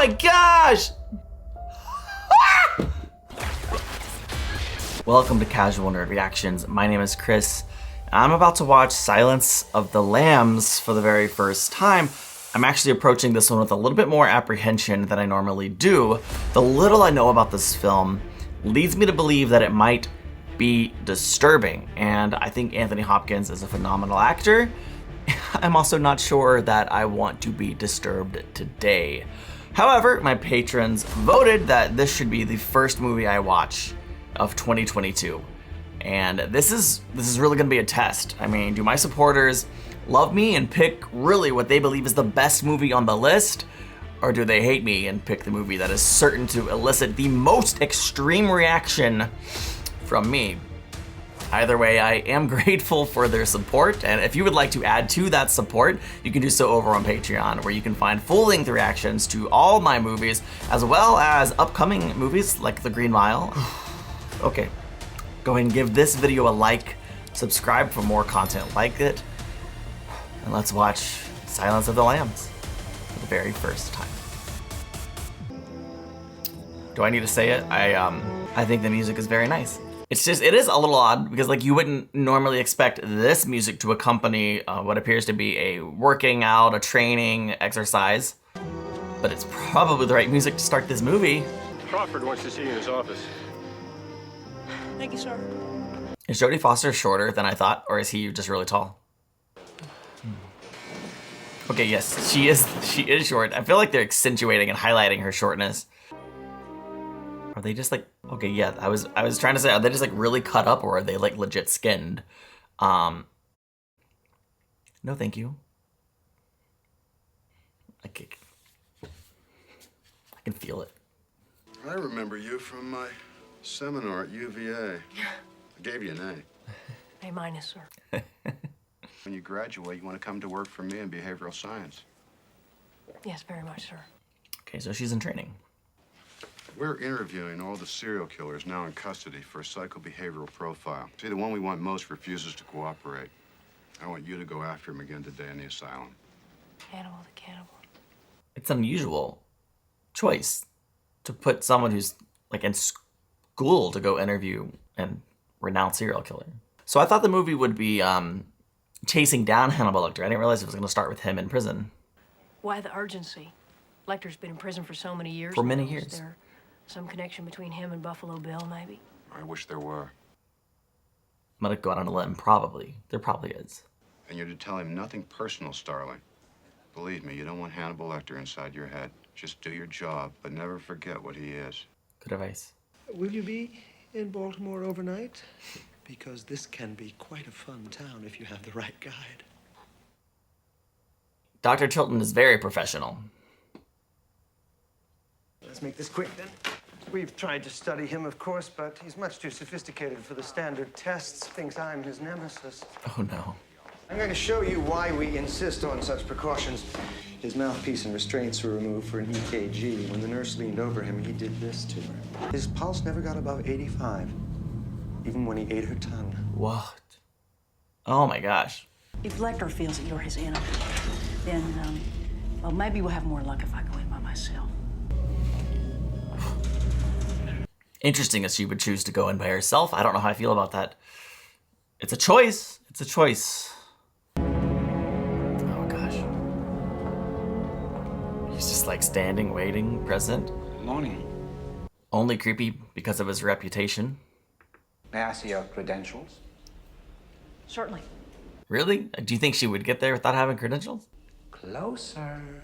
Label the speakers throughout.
Speaker 1: my gosh! Welcome to Casual Nerd Reactions. My name is Chris. I'm about to watch Silence of the Lambs for the very first time. I'm actually approaching this one with a little bit more apprehension than I normally do. The little I know about this film leads me to believe that it might be disturbing, and I think Anthony Hopkins is a phenomenal actor. I'm also not sure that I want to be disturbed today. However, my patrons voted that this should be the first movie I watch of 2022. And this is really gonna be a test. I mean, do my supporters love me and pick really what they believe is the best movie on the list? Or do they hate me and pick the movie that is certain to elicit the most extreme reaction from me? Either way, I am grateful for their support, and if you would like to add to that support, you can do so over on Patreon, where you can find full-length reactions to all my movies, as well as upcoming movies like The Green Mile. Okay, go ahead and give this video a like, subscribe for more content like it, and let's watch Silence of the Lambs for the very first time. Do I need to say it? I think the music is very nice. It is a little odd because like you wouldn't normally expect this music to accompany what appears to be a working out, a training exercise, but it's probably the right music to start this movie.
Speaker 2: Crawford wants to see you in his office.
Speaker 3: Thank you, sir.
Speaker 1: Is Jodie Foster shorter than I thought, or is he just really tall? Okay, yes, she is short. I feel like they're accentuating and highlighting her shortness. Are they just like, okay, yeah, I was trying to say, are they just like really cut up, or are they like legit skinned? No, thank you. I can feel it.
Speaker 4: I remember you from my seminar at UVA. I gave you an A.
Speaker 3: A-, sir.
Speaker 4: When you graduate, you want to come to work for me in behavioral science.
Speaker 3: Yes, very much, sir.
Speaker 1: Okay, so she's in training.
Speaker 4: We're interviewing all the serial killers now in custody for a psychobehavioral profile. See, the one we want most refuses to cooperate. I want you to go after him again today in the asylum.
Speaker 3: Hannibal the cannibal.
Speaker 1: It's an unusual choice to put someone who's like in school to go interview and renowned serial killer. So I thought the movie would be chasing down Hannibal Lecter. I didn't realize it was going to start with him in prison.
Speaker 3: Why the urgency? Lecter's been in prison for so many years.
Speaker 1: For many
Speaker 3: now.
Speaker 1: years.
Speaker 3: Is there some connection between him and Buffalo Bill, maybe?
Speaker 4: I wish there were.
Speaker 1: I'm gonna go out on a limb, probably. There probably is.
Speaker 4: And you're to tell him nothing personal, Starling. Believe me, you don't want Hannibal Lecter inside your head. Just do your job, but never forget what he is.
Speaker 1: Good advice.
Speaker 5: Will you be in Baltimore overnight? Because this can be quite a fun town if you have the right guide.
Speaker 1: Dr. Chilton is very professional.
Speaker 5: Let's make this quick, then. We've tried to study him, of course, but he's much too sophisticated for the standard tests. Thinks I'm his nemesis.
Speaker 1: Oh no.
Speaker 5: I'm going to show you why we insist on such precautions. His mouthpiece and restraints were removed for an EKG. When the nurse leaned over him, he did this to her. His pulse never got above 85, even when he ate her tongue.
Speaker 1: What? Oh my gosh.
Speaker 6: If Lecter feels that you're his enemy, then, well, maybe we'll have more luck if I go in by myself.
Speaker 1: Interesting that she would choose to go in by herself. I don't know how I feel about that. It's a choice. It's a choice. Oh gosh. He's just like standing, waiting, present.
Speaker 7: Morning.
Speaker 1: Only creepy because of his reputation.
Speaker 7: May I see your credentials?
Speaker 3: Certainly.
Speaker 1: Really? Do you think she would get there without having credentials?
Speaker 7: Closer.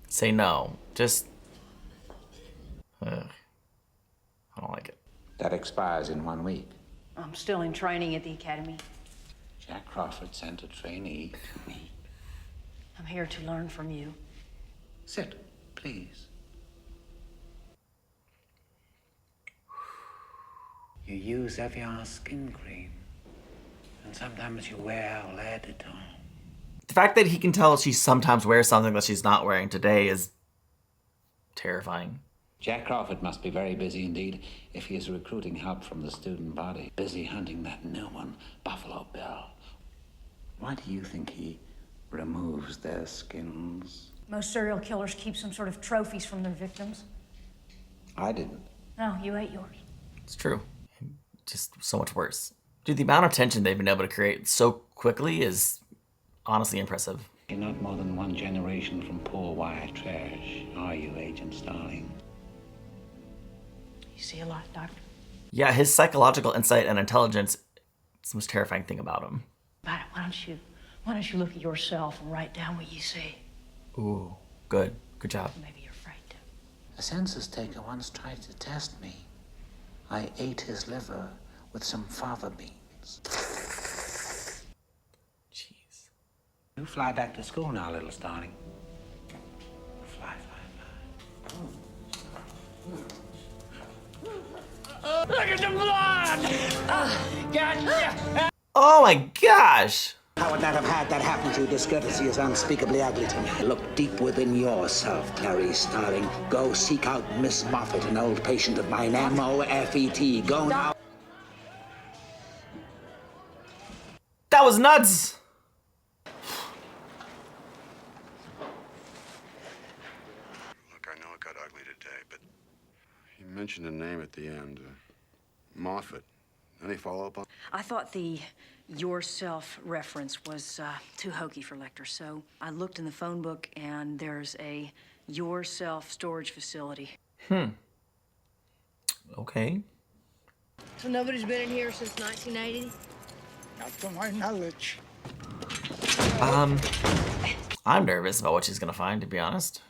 Speaker 1: Say no. Just... Ugh. I don't like it.
Speaker 7: That expires in 1 week.
Speaker 6: I'm still in training at the academy.
Speaker 7: Jack Crawford sent a trainee to me.
Speaker 6: I'm here to learn from you.
Speaker 7: Sit, please. You use Evian skin cream, and sometimes you wear lead at home.
Speaker 1: The fact that he can tell she sometimes wears something that she's not wearing today is terrifying.
Speaker 7: Jack Crawford must be very busy indeed if he is recruiting help from the student body. Busy hunting that new one, Buffalo Bill. Why do you think he removes their skins?
Speaker 3: Most serial killers keep some sort of trophies from their victims.
Speaker 7: I didn't.
Speaker 3: No, you ate yours.
Speaker 1: It's true. Just so much worse. Dude, the amount of tension they've been able to create so quickly is honestly impressive.
Speaker 7: You're not more than one generation from poor white trash, are you, Agent Starling?
Speaker 6: You see a lot, Doctor?
Speaker 1: Yeah, his psychological insight and intelligence, it's the most terrifying thing about him.
Speaker 6: Why don't you look at yourself and write down what you see?
Speaker 1: Ooh, good. Good job.
Speaker 6: Maybe you're afraid to.
Speaker 7: A census taker once tried to test me. I ate his liver with some fava beans.
Speaker 1: Jeez.
Speaker 7: You fly back to school now, little Starling. Fly, fly, fly.
Speaker 8: Look at the blood! Gotcha!
Speaker 1: Oh my gosh!
Speaker 9: How would not have had that happen to you? Discourtesy is unspeakably ugly to me. Look deep within yourself, Clarice Starling. Go seek out Miss Moffat, an old patient of mine, M-O-F-E-T. Go now.
Speaker 1: That was nuts!
Speaker 4: Look, I know it got ugly today, but he mentioned a name at the end. Moffat. Any follow-up on?
Speaker 6: I thought the yourself reference was too hokey for Lecter, so I looked in the phone book and there's a yourself storage facility.
Speaker 1: Okay.
Speaker 10: So nobody's been in here since 1980?
Speaker 9: Not to my knowledge.
Speaker 1: I'm nervous about what she's gonna find, to be honest.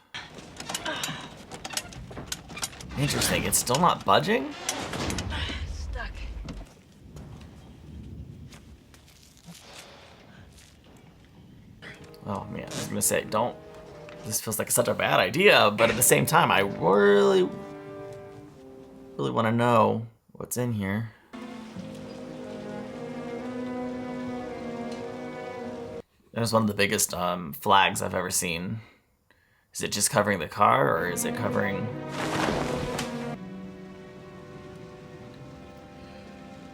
Speaker 1: Interesting, it's still not budging?
Speaker 6: Stuck.
Speaker 1: Oh man, I was gonna say, don't. This feels like such a bad idea, but at the same time, I really want to know what's in here. That was one of the biggest flags I've ever seen. Is it just covering the car, or is it covering?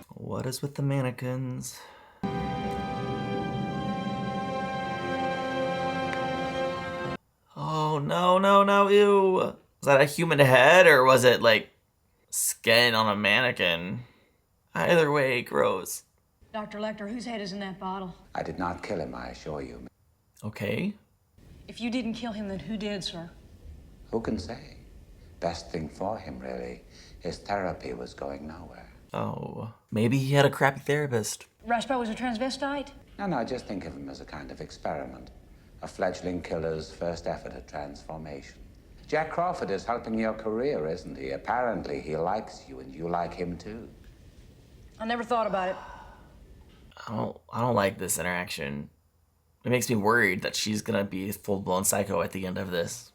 Speaker 1: What is with the mannequins? Oh, no, ew. Was that a human head, or was it like skin on a mannequin? Either way, gross.
Speaker 3: Dr. Lecter, whose head is in that bottle?
Speaker 7: I did not kill him, I assure you.
Speaker 1: Okay.
Speaker 3: If you didn't kill him, then who did, sir?
Speaker 7: Who can say? Best thing for him, really. His therapy was going nowhere.
Speaker 1: Oh, maybe he had a crappy therapist.
Speaker 3: Raspo was a transvestite?
Speaker 7: No, just think of him as a kind of experiment. A fledgling killer's first effort at transformation. Jack Crawford is helping your career, isn't he? Apparently he likes you and you like him too.
Speaker 3: I never thought about it.
Speaker 1: I don't like this interaction. It makes me worried that she's gonna be a full-blown psycho at the end of this.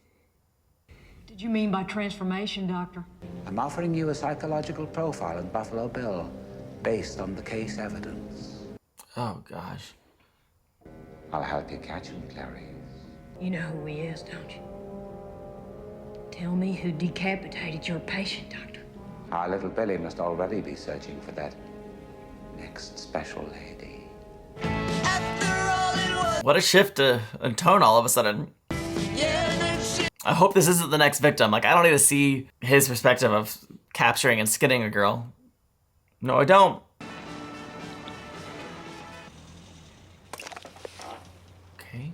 Speaker 3: Did you mean by transformation, Doctor?
Speaker 7: I'm offering you a psychological profile in Buffalo Bill based on the case evidence.
Speaker 1: Oh gosh.
Speaker 7: I'll help you catch him, Clarice.
Speaker 3: You know who he is, don't you? Tell me who decapitated your patient, Doctor.
Speaker 7: Our little Billy must already be searching for that next special lady.
Speaker 1: What a shift in tone all of a sudden. I hope this isn't the next victim. Like, I don't need to see his perspective of capturing and skinning a girl. No, I don't. Okay.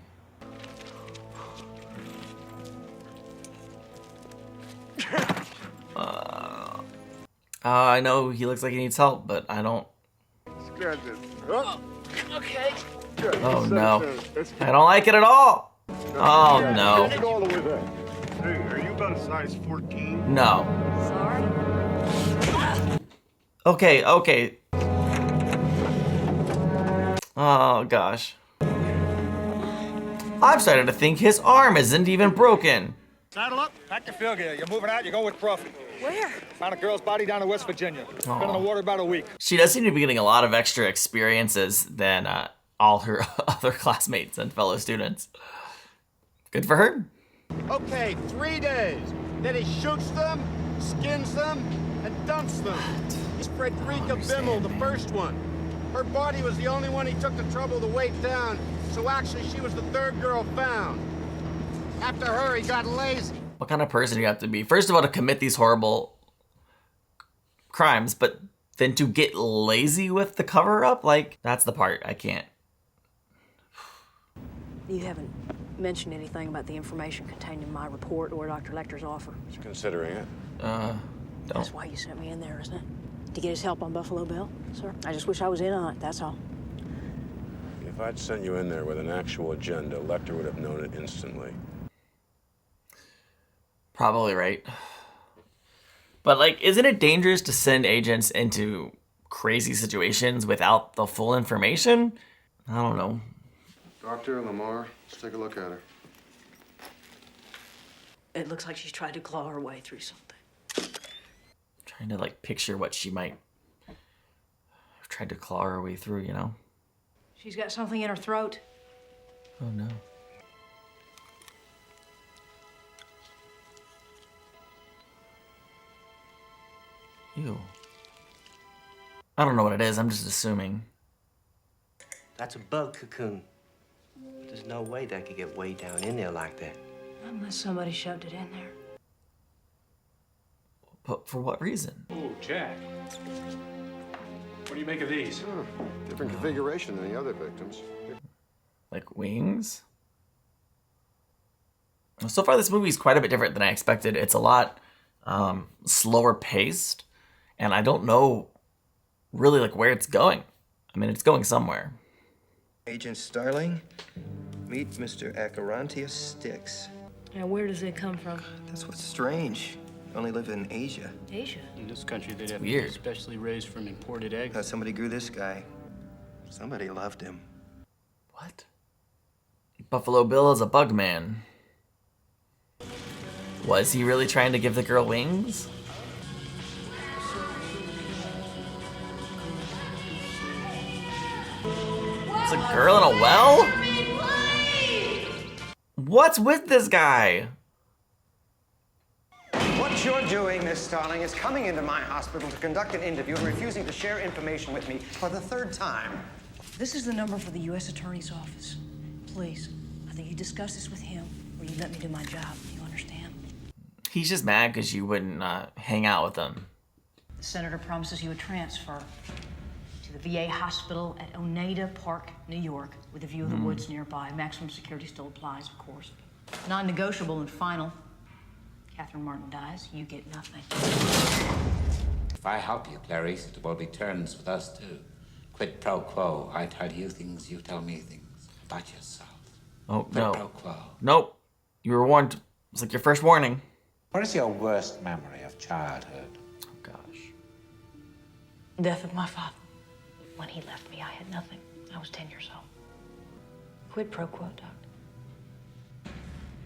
Speaker 1: I know he looks like he needs help, but I don't.
Speaker 10: Okay.
Speaker 1: Oh no. I don't like it at all. Oh no.
Speaker 4: Get all the way back. Hey, are you about a size 14?
Speaker 1: No.
Speaker 3: Sorry?
Speaker 1: Okay. Oh gosh. I'm starting to think his arm isn't even broken.
Speaker 8: Saddle up, pack your field gear. You're moving out, you go with Crawford.
Speaker 3: Where?
Speaker 8: Found a girl's body down in West Virginia. Been in the water about a week.
Speaker 1: She does seem to be getting a lot of extra experiences than all her other classmates and fellow students. Good for her.
Speaker 2: Okay, 3 days. Then he shoots them, skins them, and dumps them. It's Frederica Bimmel, the first one. Her body was the only one he took the trouble to weight down, so actually she was the third girl found. After her, he got lazy.
Speaker 1: What kind of person do you have to be? First of all, to commit these horrible crimes, but then to get lazy with the cover-up? Like, that's the part I can't.
Speaker 6: You haven't mentioned anything about the information contained in my report or Dr. Lecter's offer.
Speaker 4: She's considering it.
Speaker 1: Don't.
Speaker 6: That's why you sent me in there, isn't it? To get his help on Buffalo Bill, sir? I just wish I was in on it, that's all.
Speaker 4: If I'd sent you in there with an actual agenda, Lecter would have known it instantly.
Speaker 1: Probably right. But, like, isn't it dangerous to send agents into crazy situations without the full information? I don't know.
Speaker 4: Doctor, Lamar, let's take a look at her.
Speaker 6: It looks like she's tried to claw her way through something.
Speaker 1: Trying to, like, picture what she might have tried to claw her way through, you know?
Speaker 6: She's got something in her throat.
Speaker 1: Oh, no. Ew. I don't know what it is. I'm just assuming.
Speaker 11: That's a bug cocoon. There's no way that could get way down in there like that.
Speaker 6: Unless somebody shoved it in there.
Speaker 1: But for what reason?
Speaker 12: Ooh, Jack. What do you make of these?
Speaker 4: Different configuration than the other victims.
Speaker 1: Like wings? So far, this movie is quite a bit different than I expected. It's a lot slower paced, and I don't know really like where it's going. I mean, it's going somewhere.
Speaker 5: Agent Starling, meet Mr. Acherontia Styx.
Speaker 3: Now, where does it come from?
Speaker 5: That's what's strange. Only live in Asia.
Speaker 3: Asia?
Speaker 12: In this country, they'd have to
Speaker 1: Weird.
Speaker 12: be specially raised from imported eggs.
Speaker 5: Somebody grew this guy. Somebody loved him.
Speaker 1: What? Buffalo Bill is a bug man. Was he really trying to give the girl wings? It's a girl in a well? What's with this guy?
Speaker 5: What you're doing, Miss Starling, is coming into my hospital to conduct an interview and refusing to share information with me for the third time.
Speaker 6: This is the number for the U.S. Attorney's Office. Please, I think you discuss this with him, or you let me do my job. You understand?
Speaker 1: He's just mad because you wouldn't hang out with him.
Speaker 6: The senator promises you a transfer to the VA hospital at Oneida Park, New York, with a view of the woods nearby. Maximum security still applies, of course. Non-negotiable and final. Catherine Martin dies, you get nothing.
Speaker 7: If I help you, Clarice, it will be turns with us too. Quid pro quo. I tell you things, you tell me things about yourself.
Speaker 1: Oh,
Speaker 7: Quid
Speaker 1: no.
Speaker 7: pro quo.
Speaker 1: Nope. You were warned. It's like your first warning.
Speaker 7: What is your worst memory of childhood?
Speaker 1: Oh, gosh.
Speaker 6: Death of my father. When he left me, I had nothing. I was 10 years old. Quid pro quo, Doctor.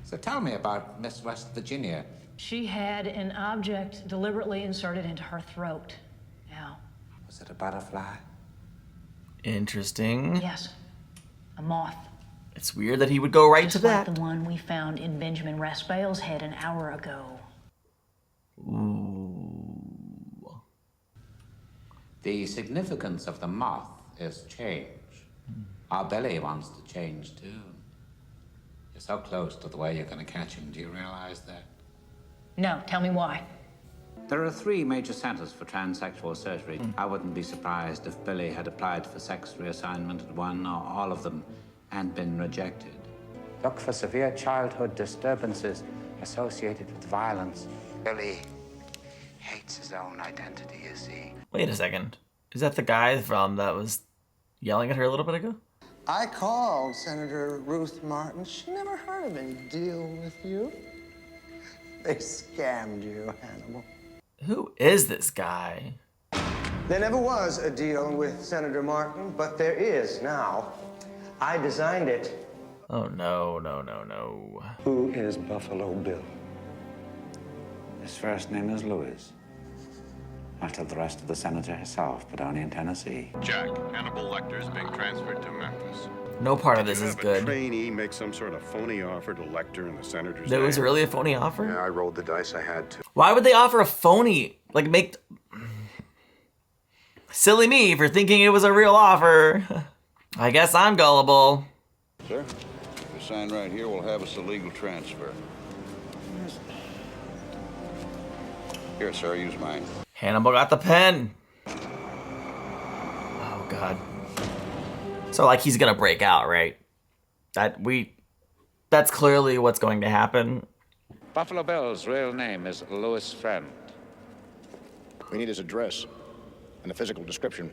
Speaker 7: So tell me about Miss West Virginia.
Speaker 6: She had an object deliberately inserted into her throat. Now.
Speaker 7: Was it a butterfly?
Speaker 1: Interesting.
Speaker 6: Yes. A moth.
Speaker 1: It's weird that he would go right
Speaker 6: Just
Speaker 1: to
Speaker 6: like
Speaker 1: that.
Speaker 6: the one we found in Benjamin Raspail's head an hour ago.
Speaker 1: Ooh.
Speaker 7: The significance of the moth is change. Our Billy wants to change too. You're so close to the way you're going to catch him. Do you realize that?
Speaker 6: No, tell me why.
Speaker 7: There are 3 major centers for transsexual surgery. I wouldn't be surprised if Billy had applied for sex reassignment at one or all of them and been rejected. Look for severe childhood disturbances associated with violence. Billy hates his own identity, you see.
Speaker 1: Wait a second. Is that the guy from that was yelling at her a little bit ago?
Speaker 5: I called Senator Ruth Martin. She never heard of any deal with you. They scammed you, Hannibal.
Speaker 1: Who is this guy?
Speaker 5: There never was a deal with Senator Martin, but there is now. I designed it.
Speaker 1: Oh, no, no, no, no.
Speaker 5: Who is Buffalo Bill?
Speaker 7: His first name is Louis. I'll tell the rest of the senator herself, but only in Tennessee.
Speaker 4: Jack, Hannibal Lecter's being transferred to Memphis.
Speaker 1: No part of this is
Speaker 4: A
Speaker 1: good.
Speaker 4: trainee make some sort of phony offer to Lecter and the senator's
Speaker 1: There was
Speaker 4: name.
Speaker 1: really a phony offer?
Speaker 4: Yeah, I rolled the dice. I had to.
Speaker 1: Why would they offer a phony? Like, make... Silly me for thinking it was a real offer. I guess I'm gullible.
Speaker 4: Sir, Mr. Sign right here will have us a legal transfer. Here, sir, use mine.
Speaker 1: Hannibal got the pen. Oh God. So like he's gonna break out, right? That's clearly what's going to happen.
Speaker 7: Buffalo Bill's real name is Louis Friend.
Speaker 13: We need his address and a physical description.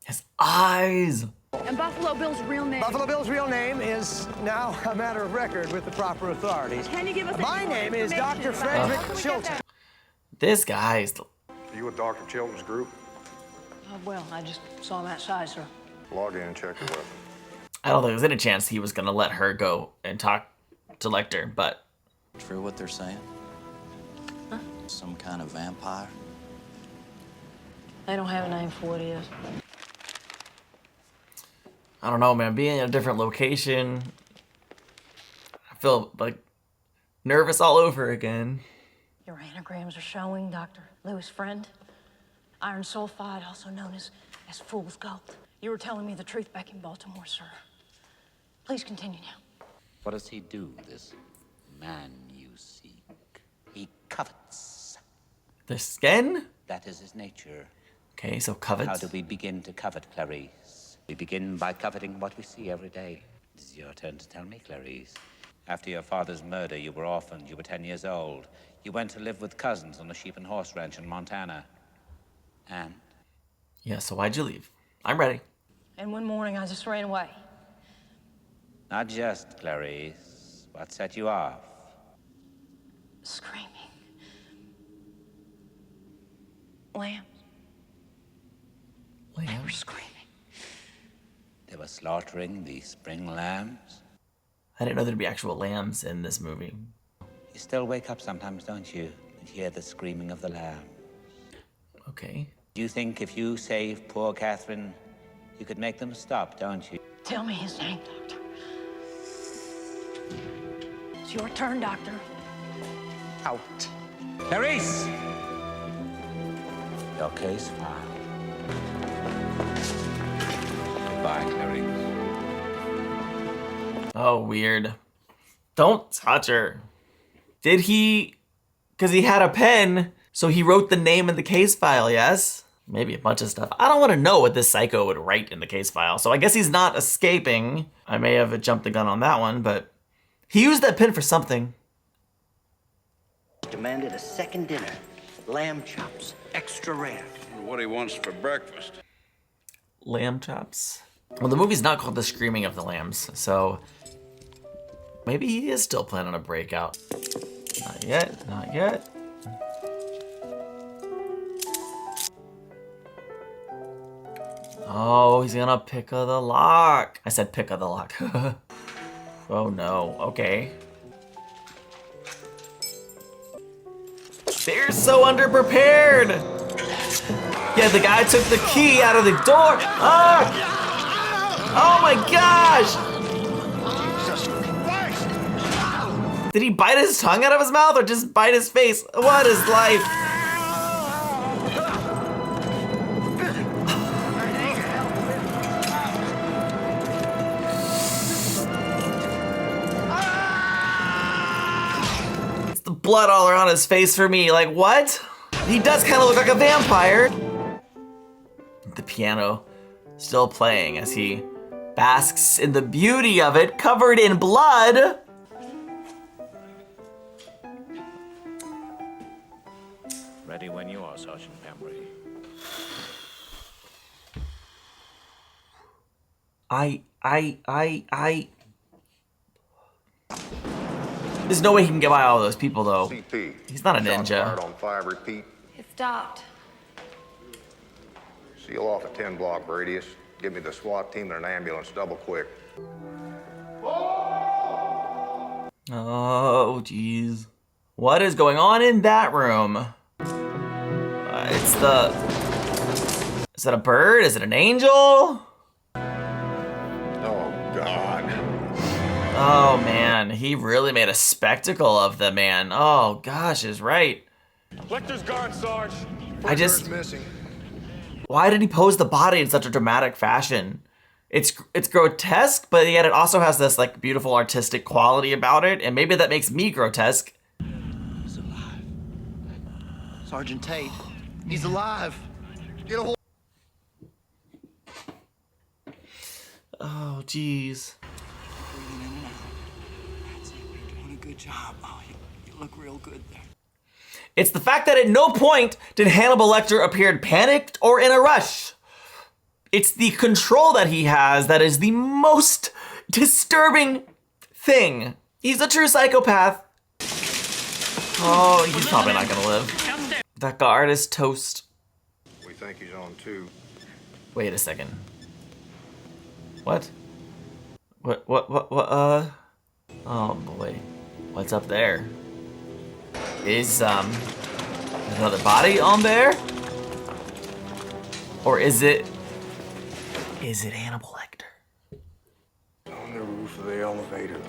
Speaker 1: His eyes.
Speaker 10: And Buffalo Bill's real name?
Speaker 5: Buffalo Bill's real name is now a matter of record with the proper authorities.
Speaker 10: Can you give us
Speaker 5: My name is Dr. Frederick Chilton.
Speaker 1: This guy's...
Speaker 13: Are you with Dr. Chilton's group?
Speaker 6: Well, I just saw him outside, sir.
Speaker 13: Log in and check your weapon.
Speaker 1: I don't think there's any chance he was gonna let her go and talk to Lecter, but...
Speaker 14: True what they're saying?
Speaker 6: Huh?
Speaker 14: Some kind of vampire?
Speaker 6: They don't have a name for what it is.
Speaker 1: I don't know, man. Being in a different location, I feel like nervous all over again.
Speaker 6: Your anagrams are showing, Dr. Louis Friend. Iron sulfide, also known as fool's gold. You were telling me the truth back in Baltimore, sir. Please continue now.
Speaker 7: What does he do, this man you seek? He covets.
Speaker 1: The skin?
Speaker 7: That is his nature.
Speaker 1: Okay, so covets.
Speaker 7: How do we begin to covet, Clarice? We begin by coveting what we see every day. It is your turn to tell me, Clarice. After your father's murder, you were orphaned. You were 10 years old. You went to live with cousins on a sheep and horse ranch in Montana. And?
Speaker 1: Yeah, so why'd you leave? I'm ready.
Speaker 6: And one morning, I just ran away.
Speaker 7: Not just, Clarice. What set you off?
Speaker 6: Screaming. Lambs. They were screaming.
Speaker 7: They were slaughtering the spring lambs?
Speaker 1: I didn't know there'd be actual lambs in this movie.
Speaker 7: You still wake up sometimes, don't you? And hear the screaming of the lambs.
Speaker 1: Okay.
Speaker 7: Do you think if you saved poor Catherine, you could make them stop, don't you?
Speaker 6: Tell me his name, Doctor. It's your turn, Doctor.
Speaker 7: Out. Clarice! Your case filed. Goodbye, Clarice.
Speaker 1: Oh, weird. Don't touch her. Did he... Because he had a pen, so he wrote the name in the case file, yes? Maybe a bunch of stuff. I don't want to know what this psycho would write in the case file, so I guess he's not escaping. I may have jumped the gun on that one, but he used that pen for something.
Speaker 15: Demanded a second dinner. Lamb chops, extra rare.
Speaker 4: What he wants for breakfast.
Speaker 1: Lamb chops. Well, the movie's not called The Screaming of the Lambs, so maybe he is still planning a breakout. Not yet, not yet. Oh, he's gonna pick of the lock. I said pick of the lock. Oh no, okay. They're so underprepared. Yeah, the guy took the key out of the door. Ah! Oh my gosh! Did he bite his tongue out of his mouth or just bite his face? What is life? It's the blood all around his face for me. Like, what? He does kind of look like a vampire. The piano still playing as he basks in the beauty of it, covered in blood.
Speaker 7: Ready when you are, Sergeant Pembry.
Speaker 1: There's no way he can get by all those people, though.
Speaker 13: CP.
Speaker 1: He's not a
Speaker 13: Shots
Speaker 1: ninja.
Speaker 13: fired on 5, repeat.
Speaker 10: It stopped.
Speaker 13: Seal off a 10-block radius. Give me the SWAT team and an ambulance double quick.
Speaker 1: Oh, jeez. What is going on in that room? It's the... Is that a bird? Is it an angel?
Speaker 13: Oh, God.
Speaker 1: Oh, man. He really made a spectacle of the man. Oh, gosh, is right.
Speaker 12: Lecter's gone, Sarge.
Speaker 1: I just...
Speaker 13: Missing.
Speaker 1: Why did he pose the body in such a dramatic fashion? It's grotesque, but yet it also has this like beautiful artistic quality about it, and maybe that makes me grotesque.
Speaker 15: He's alive. Sergeant Tate, he's alive. Get a hold.
Speaker 1: Oh, jeez.
Speaker 15: Breathing in and out. That's it. You're doing a good job. Oh, you look real good there.
Speaker 1: It's the fact that at no point did Hannibal Lecter appear panicked or in a rush. It's the control that he has that is the most disturbing thing. He's a true psychopath. Oh, he's probably not gonna live. That guard is toast.
Speaker 13: We think he's on two.
Speaker 1: Wait a second. What? What, oh boy. What's up there? Is, another body on there? Or is it Hannibal Lecter?
Speaker 4: On the roof of the elevator.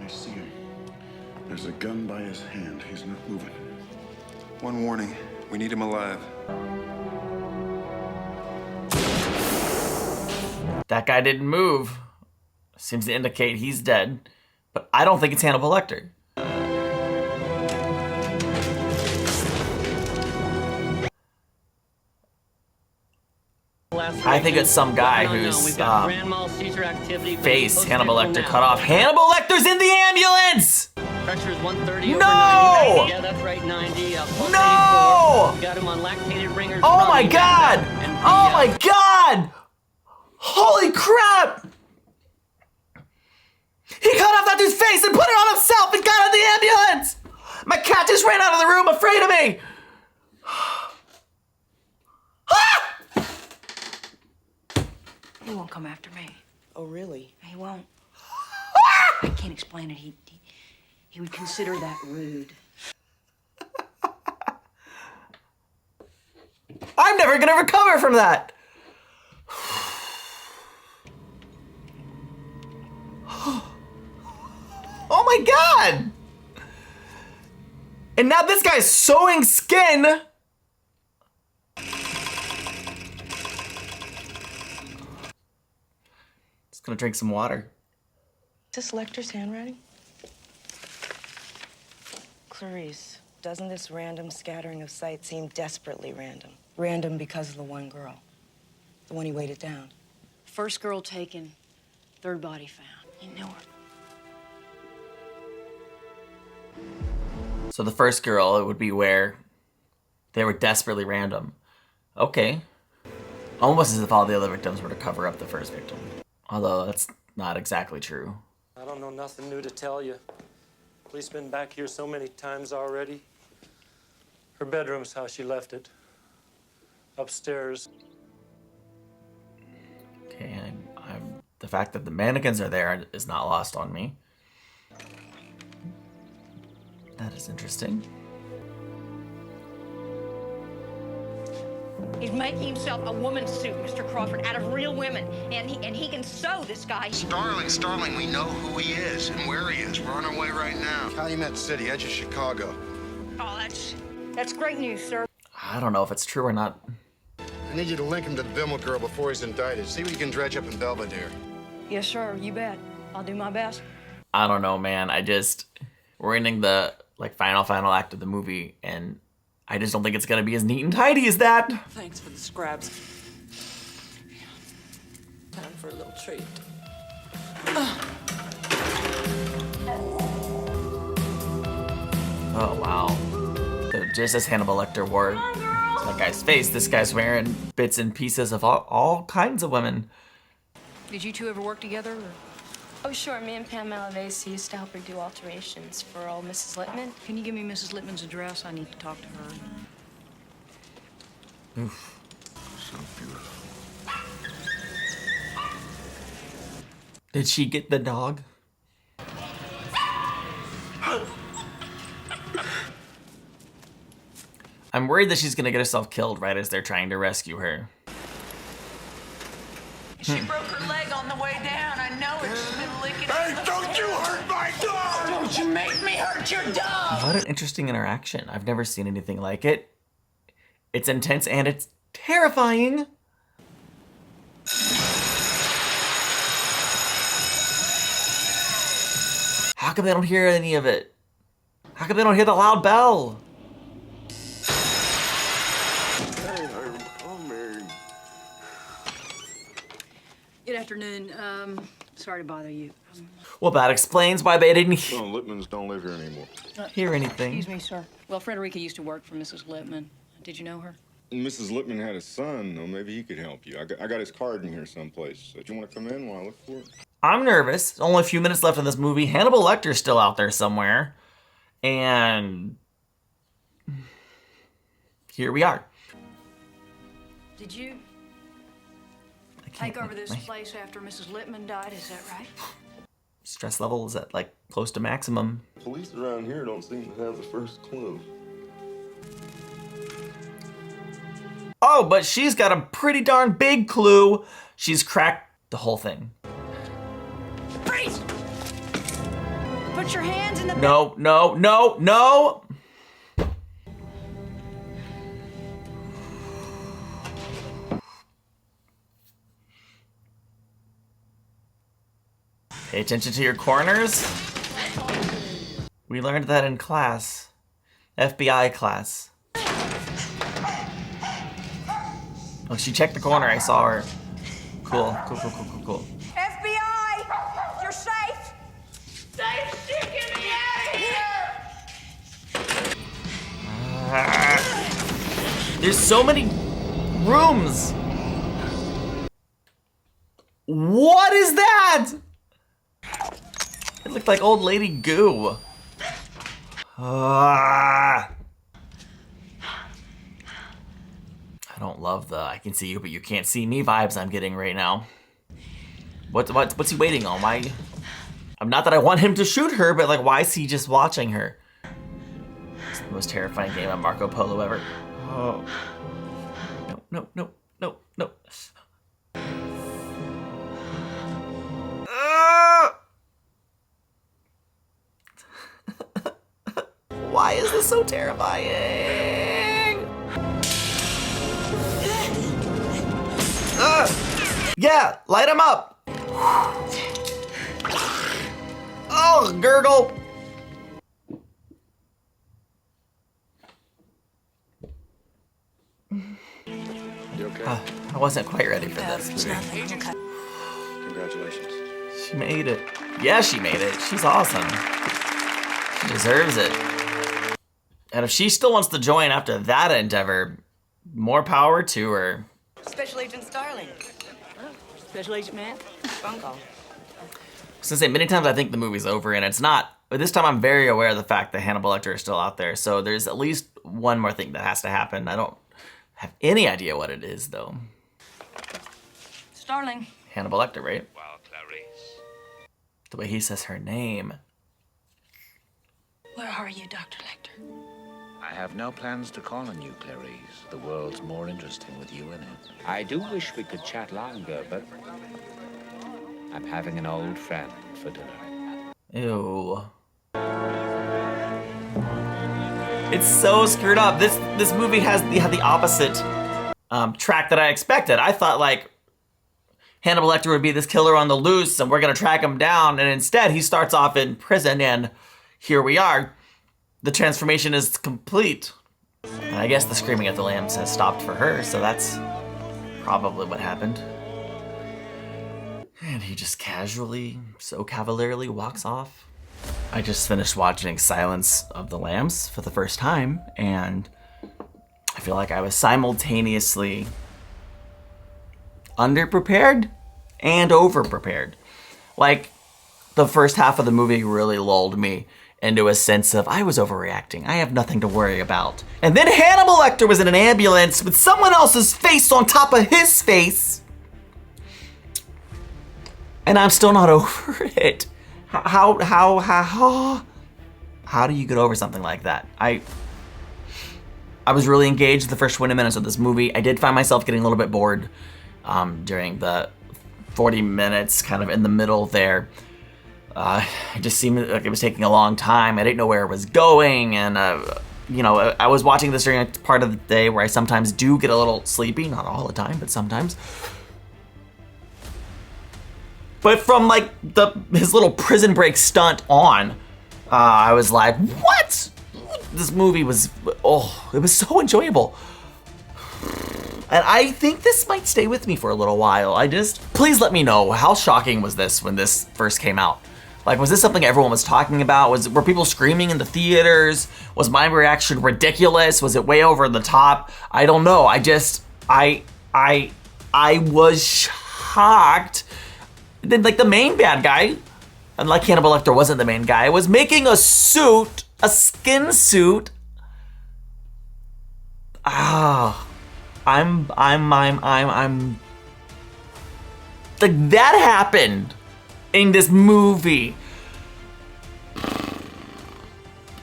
Speaker 4: I see him. There's a gun by his hand. He's not moving.
Speaker 16: One warning. We need him alive.
Speaker 1: That guy didn't move. Seems to indicate he's dead. But I don't think it's Hannibal Lecter. I think it's some guy whose face Hannibal Lecter cut off. Hannibal Lecter's in the ambulance!
Speaker 8: Pressure is 130 over
Speaker 1: No!
Speaker 8: 90. Yeah, that's right, 90.
Speaker 1: No!
Speaker 8: We got him on lactated ringers.
Speaker 1: Oh my god! Oh my god! Holy crap! He cut off that dude's face and put it on himself and got out of the ambulance! My cat just ran out of the room afraid of me!
Speaker 6: He won't come after me.
Speaker 17: Oh, really?
Speaker 6: He won't. I can't explain it. He would consider that rude.
Speaker 1: I'm never gonna recover from that! Oh my god! And now this guy's sewing skin! Just gonna drink some water.
Speaker 17: Is this Lecter's handwriting? Clarice, doesn't this random scattering of sights seem desperately random? Random because of the one girl. The one he weighted down.
Speaker 6: First girl taken, third body found. You knew her.
Speaker 1: So the first girl, it would be where they were desperately random. Okay. Almost as if all the other victims were to cover up the first victim. Although that's not exactly true.
Speaker 18: I don't know nothing new to tell you. Police been back here so many times already. Her bedroom's how she left it. Upstairs.
Speaker 1: Okay, the fact that the mannequins are there is not lost on me. That is interesting.
Speaker 19: He's making himself a woman's suit, Mr. Crawford, out of real women. And he can sew, this guy.
Speaker 4: Starling, we know who he is and where he is. We're on our way right now. Calumet City, edge of Chicago.
Speaker 19: Oh, that's great news, sir.
Speaker 1: I don't know if it's true or not.
Speaker 4: I need you to link him to the Bimmel girl before he's indicted. See what you can dredge up in Belvedere.
Speaker 6: Yes, sir, you bet. I'll do my best.
Speaker 1: I don't know, man. We're ending the final act of the movie, and I just don't think it's gonna be as neat and tidy as that.
Speaker 17: Thanks for the scraps. Time for a little treat.
Speaker 1: Oh, wow. So just as Hannibal Lecter wore that guy's face, this guy's wearing bits and pieces of all kinds of women.
Speaker 6: Did you two ever work together? Or?
Speaker 20: Oh, sure. Me and Pam Malavasi used to help her do alterations for old Mrs. Littman.
Speaker 6: Can you give me Mrs. Littman's address? I need to talk to her.
Speaker 1: Oof.
Speaker 4: So beautiful.
Speaker 1: Did she get the dog? I'm worried that she's gonna get herself killed right as they're trying to rescue her.
Speaker 21: She broke her leg on the way down. I know it. She's been licking.
Speaker 4: Hey, don't you hurt my dog!
Speaker 21: Don't you make me hurt your dog!
Speaker 1: What an interesting interaction. I've never seen anything like it. It's intense and it's terrifying. How come they don't hear any of it? How come they don't hear the loud bell?
Speaker 6: Good afternoon. Sorry to bother you.
Speaker 1: Well, that explains why they didn't
Speaker 13: No, Lippmans don't live here anymore.
Speaker 1: hear anything.
Speaker 6: Excuse me, sir. Well, Frederica used to work for Mrs. Lippman. Did you know her?
Speaker 13: Mrs. Lippman had a son, though. Maybe he could help you. I got his card in here someplace. Do you want to come in while I look for it?
Speaker 1: I'm nervous. Only a few minutes left in this movie. Hannibal Lecter's still out there somewhere. And here we are.
Speaker 6: Did you take over this place after Mrs. Lippman died? Is that right?
Speaker 1: Stress level is at like close to maximum.
Speaker 13: Police around here don't seem to have the first clue.
Speaker 1: Oh, but she's got a pretty darn big clue. She's cracked the whole thing.
Speaker 6: Freeze! Put your hands in the
Speaker 1: No, no, no, no! Pay attention to your corners. We learned that in class. FBI class. Oh, she checked the corner. I saw her. Cool, cool, cool, cool, cool, cool.
Speaker 19: FBI! You're safe! Safe! Get me out of here!
Speaker 1: There's so many rooms. What is that? It looked like old lady goo. I don't love the I can see you but you can't see me vibes I'm getting right now. What's he waiting on? Why? I'm not that I want him to shoot her, but like why is he just watching her? It's the most terrifying game of Marco Polo ever. Oh. No, no, no, no, no. Why is this so terrifying? Yeah, light him up. Oh, gurgle.
Speaker 13: You okay?
Speaker 1: I wasn't quite ready for this.
Speaker 13: Congratulations.
Speaker 1: She made it. Yeah, she made it. She's awesome. She deserves it. And if she still wants to join after that endeavor, more power to her.
Speaker 17: Special Agent Starling.
Speaker 6: Special Agent Man?
Speaker 17: Phone call.
Speaker 1: I was gonna say, many times I think the movie's over, and it's not. But this time I'm very aware of the fact that Hannibal Lecter is still out there, so there's at least one more thing that has to happen. I don't have any idea what it is, though.
Speaker 6: Starling.
Speaker 1: Hannibal Lecter, right?
Speaker 7: Well, Clarice.
Speaker 1: The way he says her name.
Speaker 6: Where are you, Dr. Lecter?
Speaker 7: I have no plans to call on you, Clarice. The world's more interesting with you in it. I do wish we could chat longer, but I'm having an old friend for dinner.
Speaker 1: Ew. It's so screwed up. This movie had the opposite track that I expected. I thought like Hannibal Lecter would be this killer on the loose and we're gonna track him down, and instead he starts off in prison and here we are. The transformation is complete. And I guess the screaming at the lambs has stopped for her, so that's probably what happened. And he just casually, so cavalierly walks off. I just finished watching Silence of the Lambs for the first time, and I feel like I was simultaneously underprepared and overprepared. Like, the first half of the movie really lulled me into a sense of, I was overreacting, I have nothing to worry about. And then Hannibal Lecter was in an ambulance with someone else's face on top of his face. And I'm still not over it. How do you get over something like that? I was really engaged the first 20 minutes of this movie. I did find myself getting a little bit bored during the 40 minutes kind of in the middle there. It just seemed like it was taking a long time. I didn't know where it was going, and you know, I was watching this during a part of the day where I sometimes do get a little sleepy, not all the time, but sometimes. But from like his little prison break stunt on, I was like, what? This movie was, oh, it was so enjoyable. And I think this might stay with me for a little while. Please let me know, how shocking was this when this first came out? Like, was this something everyone was talking about? Were people screaming in the theaters? Was my reaction ridiculous? Was it way over the top? I don't know. I was shocked. Then, like, the main bad guy, unlike Hannibal Lecter wasn't the main guy, was making a suit, a skin suit. I'm like, that happened in this movie.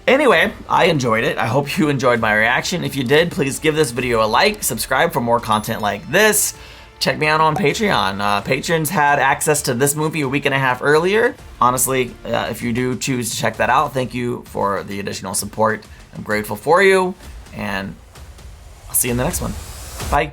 Speaker 1: Anyway, I enjoyed it. I hope you enjoyed my reaction. If you did, please give this video a like, subscribe for more content like this. Check me out on Patreon. Patrons had access to this movie a week and a half earlier. Honestly, if you do choose to check that out, thank you for the additional support. I'm grateful for you, and I'll see you in the next one. Bye.